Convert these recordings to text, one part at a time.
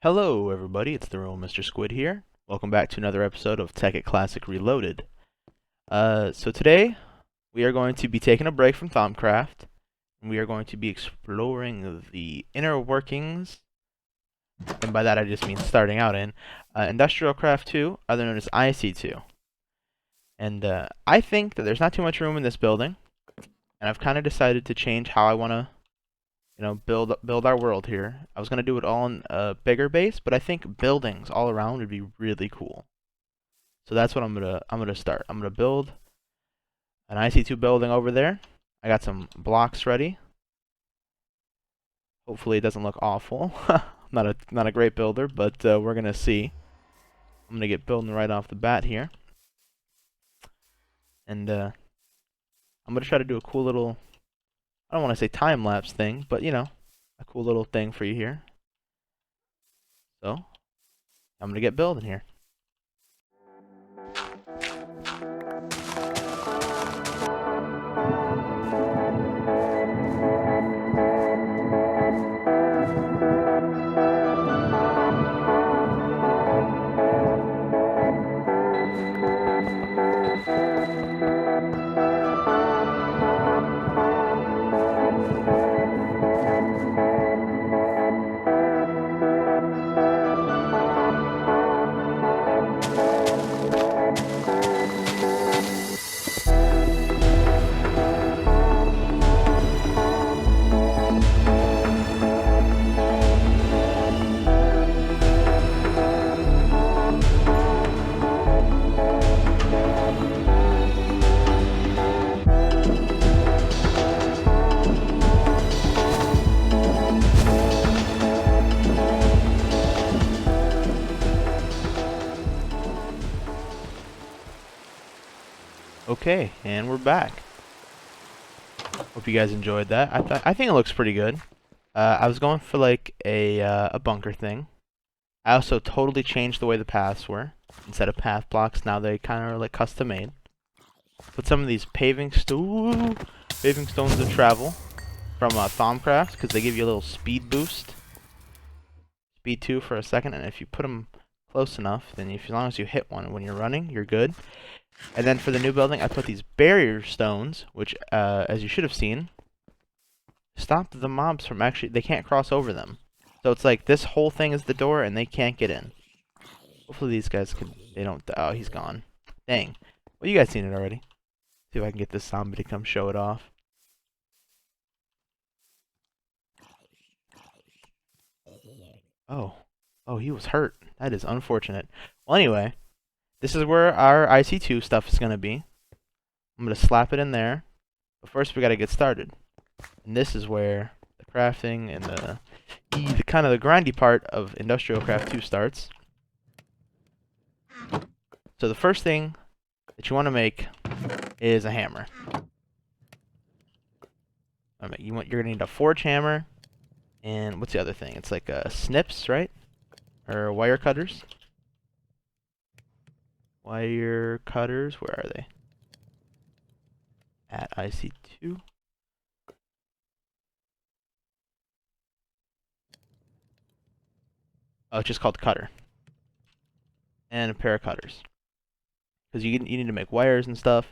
Hello everybody, it's the real Mr. Squid here. Welcome back to another episode of Tekkit Classic Reloaded. So today we are going to be taking a break from Thaumcraft, and we are going to be exploring the inner workings, and by that I just mean starting out in Industrial Craft 2, other known as IC2. And I think that there's not too much room in this building, and I've kind of decided to change how I want to build our world here. I was gonna do it all in a bigger base, but I think buildings all around would be really cool. So that's what I'm gonna start. I'm gonna build an IC2 building over there. I got some blocks ready. Hopefully it doesn't look awful. not a great builder, but we're gonna see. I'm gonna get building right off the bat here, and I'm gonna try to do a cool little, I don't want to say time-lapse thing, but a cool little thing for you here. So I'm gonna get building here. Okay, and we're back. Hope you guys enjoyed that. I think it looks pretty good. I was going for like a bunker thing. I also totally changed the way the paths were. Instead of path blocks, now they kind of are like custom made. Put some of these paving stones of travel from Thaumcraft because they give you a little speed boost. Speed 2 for a second, and if you put them close enough, then as long as you hit one when you're running, you're good. And then for the new building, I put these barrier stones, which, as you should have seen, stop the mobs from they can't cross over them. So it's like this whole thing is the door, and they can't get in. Hopefully these guys they don't, oh, he's gone. Dang. Well, you guys seen it already. See if I can get this zombie to come show it off. Oh. Oh, he was hurt. That is unfortunate. Well, anyway, this is where our IC2 stuff is going to be. I'm going to slap it in there. But first we got to get started. And this is where the crafting and the kind of the grindy part of Industrial Craft 2 starts. So the first thing that you want to make is a hammer. You're going to need a forge hammer. And what's the other thing? It's like snips, right? Or wire cutters. Wire cutters, where are they? At IC2. Oh, it's just called cutter. And a pair of cutters. Because you need to make wires and stuff.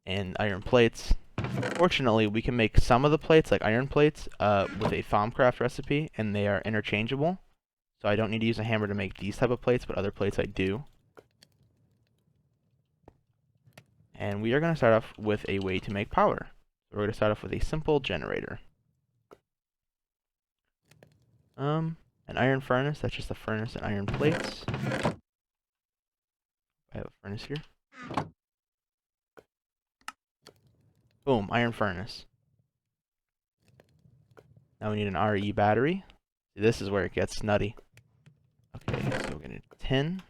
And iron plates. Fortunately, we can make some of the plates, like iron plates, with a Thaumcraft recipe, and they are interchangeable. So I don't need to use a hammer to make these type of plates, but other plates I do. And we are going to start off with a way to make power. So we're going to start off with a simple generator. An iron furnace, that's just a furnace and iron plates. I have a furnace here. Boom, iron furnace. Now we need an RE battery. This is where it gets nutty. Okay, so we're going to tin.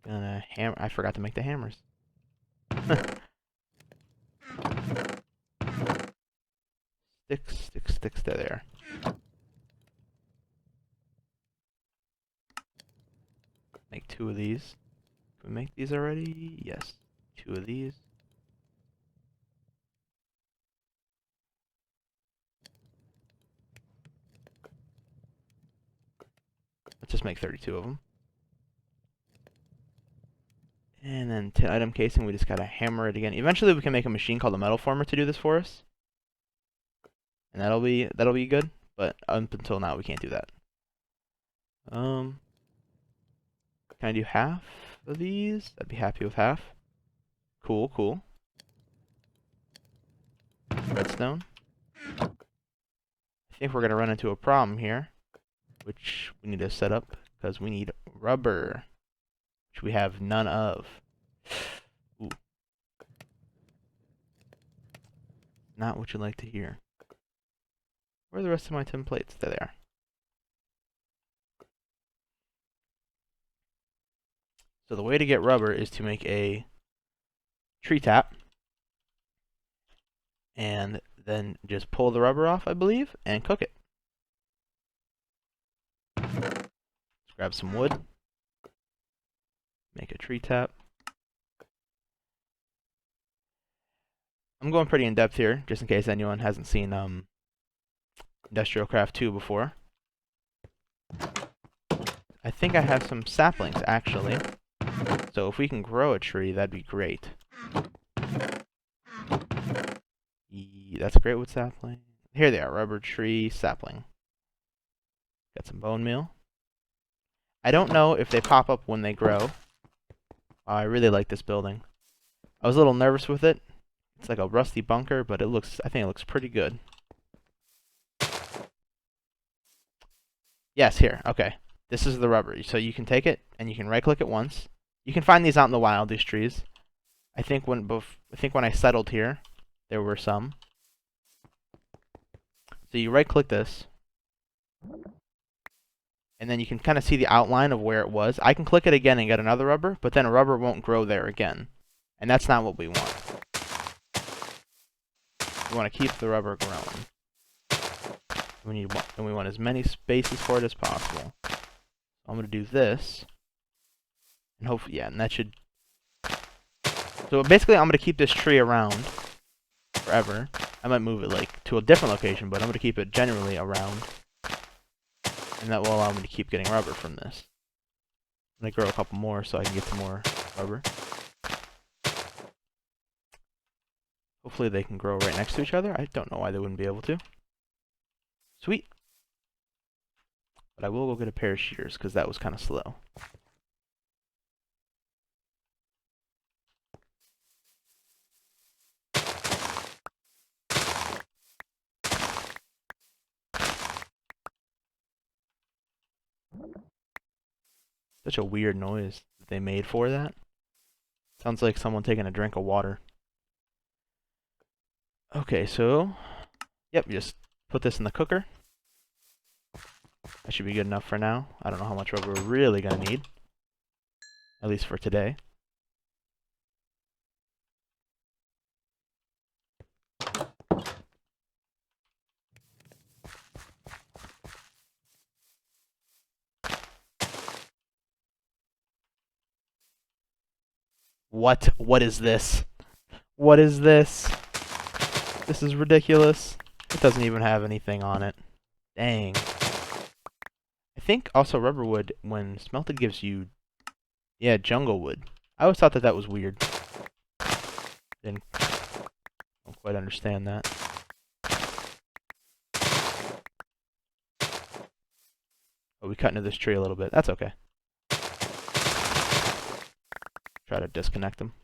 Gonna hammer. I forgot to make the hammers. Sticks to there. Make 2 of these. Can we make these already? Yes. 2 of these. Let's just make 32 of them. And then tin item casing, we just gotta hammer it again. Eventually we can make a machine called a metal former to do this for us. And that'll be good, but up until now we can't do that. Can I do half of these? I'd be happy with half. Cool, cool. Redstone. I think we're gonna run into a problem here, which we need to set up because we need rubber, which we have none of. Ooh. Not what you like to hear. Where are the rest of my tin plates? There they are. So the way to get rubber is to make a tree tap and then just pull the rubber off, I believe, and cook it. Let's grab some wood. Make a tree tap. I'm going pretty in depth here, just in case anyone hasn't seen Industrial Craft 2 before. I think I have some saplings, actually. So if we can grow a tree, that'd be great. That's a great wood sapling. Here they are, rubber tree sapling. Got some bone meal. I don't know if they pop up when they grow. I really like this building. I was a little nervous with it. It's like a rusty bunker, but I think it looks pretty good. Yes, here. Okay. This is the rubber. So you can take it and you can right-click it once. You can find these out in the wild, these trees. I think when I settled here, there were some. So you right-click this, and then you can kind of see the outline of where it was. I can click it again and get another rubber, but then a rubber won't grow there again. And that's not what we want. We want to keep the rubber growing. And we want as many spaces for it as possible. So I'm going to do this. And hopefully, yeah, and that should... So basically, I'm going to keep this tree around forever. I might move it, like, to a different location, but I'm going to keep it generally around. And that will allow me to keep getting rubber from this. I'm going to grow a couple more so I can get some more rubber. Hopefully they can grow right next to each other. I don't know why they wouldn't be able to. Sweet. But I will go get a pair of shears, because that was kind of slow. Such a weird noise that they made for that. Sounds like someone taking a drink of water. Okay, so... Yep, just put this in the cooker. That should be good enough for now. I don't know how much rubber we're really going to need. At least for today. What? What is this? What is this? This is ridiculous. It doesn't even have anything on it. Dang. I think also rubber wood, when smelted, gives you... Yeah, jungle wood. I always thought that that was weird. Don't quite understand that. Oh, we cut into this tree a little bit. That's okay. Try to disconnect them.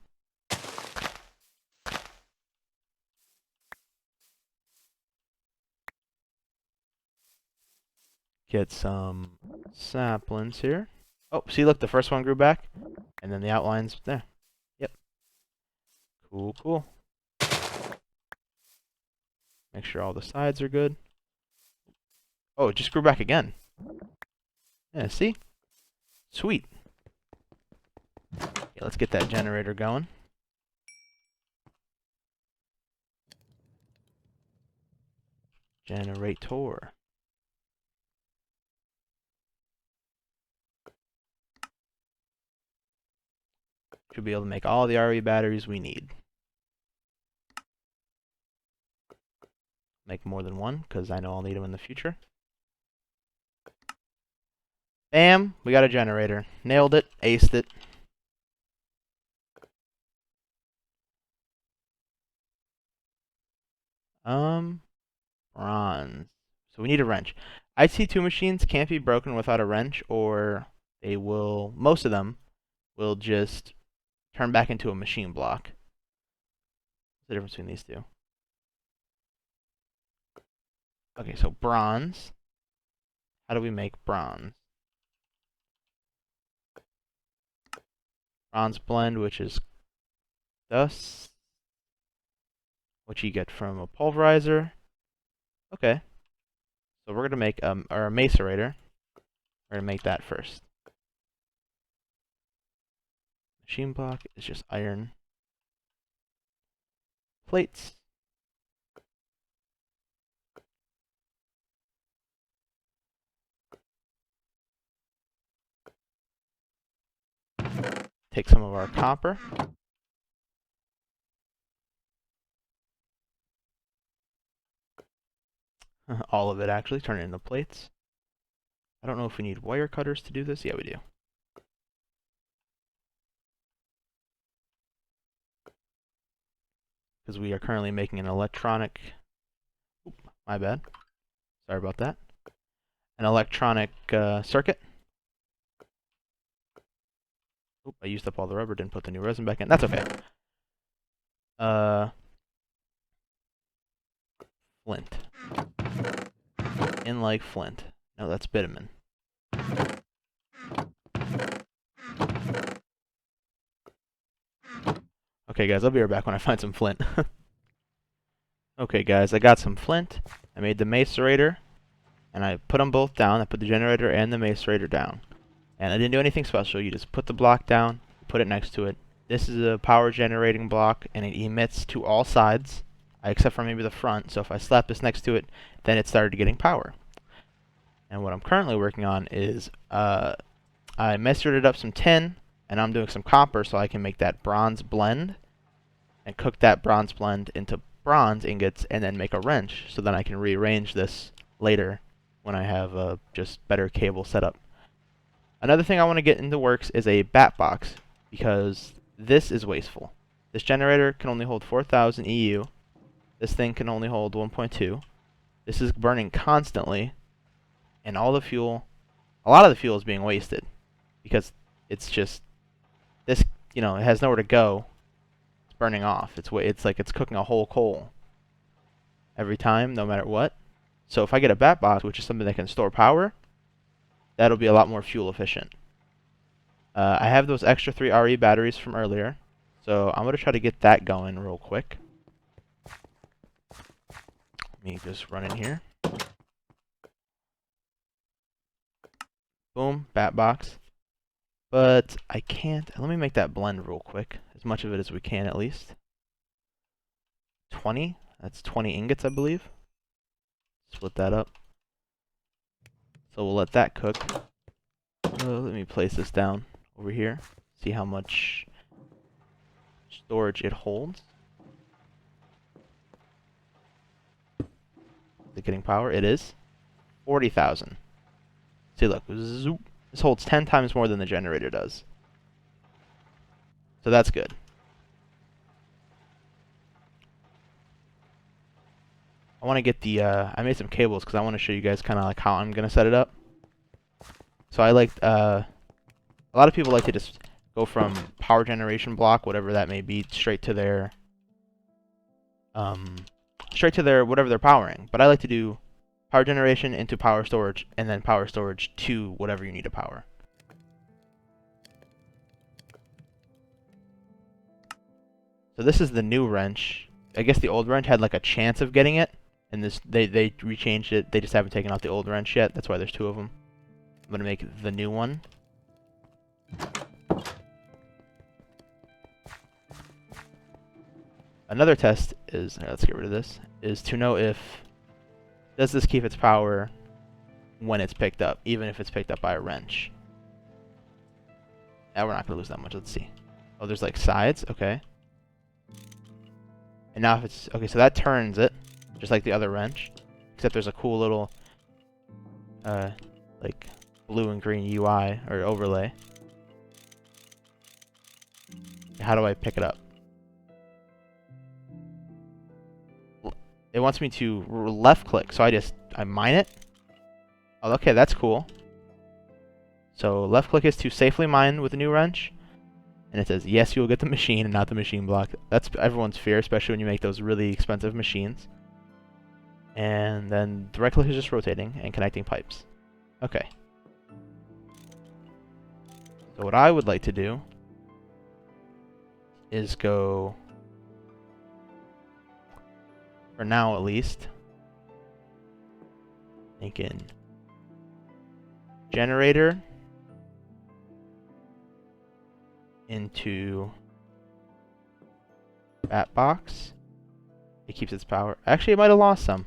Get some saplings here. Oh, see, look, the first one grew back, and then the outline's there. Yep. Cool, cool. Make sure all the sides are good. Oh, it just grew back again. Yeah, see? Sweet. Okay, let's get that generator going. Generator. Should be able to make all the RE batteries we need. Make more than one, because I know I'll need them in the future. Bam! We got a generator. Nailed it. Aced it. Bronze. So we need a wrench. IC2 machines can't be broken without a wrench, or they will, most of them, will just turn back into a machine block. What's the difference between these two? Okay, so bronze. How do we make bronze? Bronze blend, which is dust, which you get from a pulverizer. Okay. So we're going to make a macerator. We're going to make that first. Machine block is just iron plates. Take some of our copper. All of it, actually. Turn it into plates. I don't know if we need wire cutters to do this. Yeah, we do. Because we are currently making an electronic... Oop, my bad. Sorry about that. An electronic circuit. Oop, I used up all the rubber, didn't put the new resin back in. That's okay. Flint. In like flint. No, that's bitumen. Okay, guys, I'll be right back when I find some flint. Okay, guys, I got some flint. I made the macerator, and I put them both down. I put the generator and the macerator down. And I didn't do anything special. You just put the block down, put it next to it. This is a power generating block, and it emits to all sides, except for maybe the front. So if I slap this next to it, then it started getting power. And what I'm currently working on is I macerated up some tin, and I'm doing some copper so I can make that bronze blend and cook that bronze blend into bronze ingots and then make a wrench so then I can rearrange this later when I have just better cable setup. Another thing I want to get into works is a bat box, because this is wasteful. This generator can only hold 4,000 EU. This thing can only hold 1.2. This is burning constantly, and all the fuel, a lot of the fuel is being wasted because it's just this, you know, it has nowhere to go. It's burning off. It's like it's cooking a whole coal every time, no matter what. So if I get a bat box, which is something that can store power, that'll be a lot more fuel efficient. I have those extra 3 RE batteries from earlier, so I'm going to try to get that going real quick. Let me just run in here. Boom, bat box. But I can't. Let me make that blend real quick, as much of it as we can at least. 20. That's 20 ingots, I believe. Split that up. So we'll let that cook. Let me place this down over here. See how much storage it holds. Is it getting power? It is. 40,000. See, look. Zoop. This holds 10 times more than the generator does. So that's good. I want to get the, I made some cables because I want to show you guys kind of like how I'm going to set it up. So I like, a lot of people like to just go from power generation block, whatever that may be, straight to their whatever they're powering. But I like to do power generation into power storage, and then power storage to whatever you need to power. So this is the new wrench. I guess the old wrench had like a chance of getting it, and this they rechanged it. They just haven't taken out the old wrench yet. That's why there's 2 of them. I'm gonna make the new one. Another test is, let's get rid of this, is to know if, does this keep its power when it's picked up, even if it's picked up by a wrench. We're not going to lose that much. Let's see. Oh, there's like sides. Okay. And now if it's, okay, so that turns it, just like the other wrench, except there's a cool little, like, blue and green UI or overlay. How do I pick it up? It wants me to left click, so I mine it. Oh, okay, that's cool. So left click is to safely mine with a new wrench. And it says, yes, you will get the machine and not the machine block. That's everyone's fear, especially when you make those really expensive machines. And then the right click is just rotating and connecting pipes. Okay. So what I would like to do is go, for now at least, thinking generator into that box. It keeps its power. Actually, it might have lost some.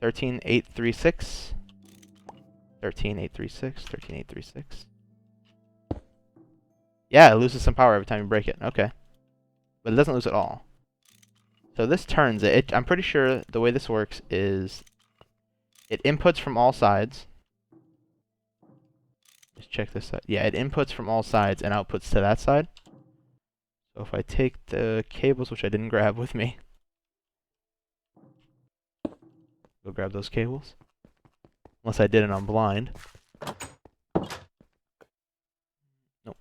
13836. 13836. 13836. Yeah, it loses some power every time you break it. Okay. But it doesn't lose at all. So this turns it. I'm pretty sure the way this works is it inputs from all sides. Just check this out. Yeah, it inputs from all sides and outputs to that side. So if I take the cables, which I didn't grab with me, go grab those cables. Unless I did it on blind. Nope.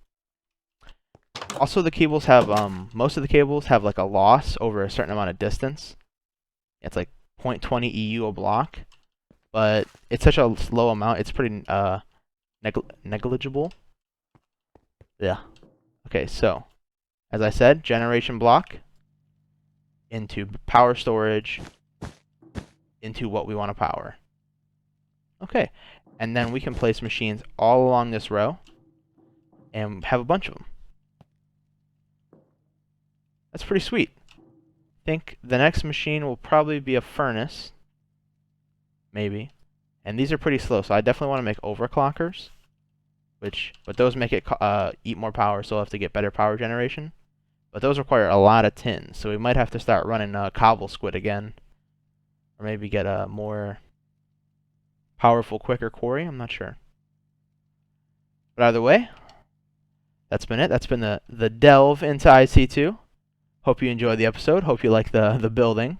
Also, the cables have, most of the cables have like a loss over a certain amount of distance. It's like 0.20 EU a block. But it's such a low amount, it's pretty, negligible. Yeah. Okay, so as I said, generation block into power storage into what we want to power. Okay, and then we can place machines all along this row and have a bunch of them. That's pretty sweet. I think the next machine will probably be a furnace, maybe. And these are pretty slow, so I definitely want to make overclockers. But those make it eat more power, so we'll have to get better power generation. But those require a lot of tin, so we might have to start running cobble squid again. Or maybe get a more powerful, quicker quarry, I'm not sure. But either way, that's been it. That's been the delve into IC2. Hope you enjoyed the episode. Hope you like the building.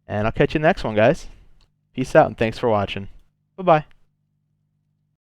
And I'll catch you in the next one, guys. Peace out, and thanks for watching. Bye-bye.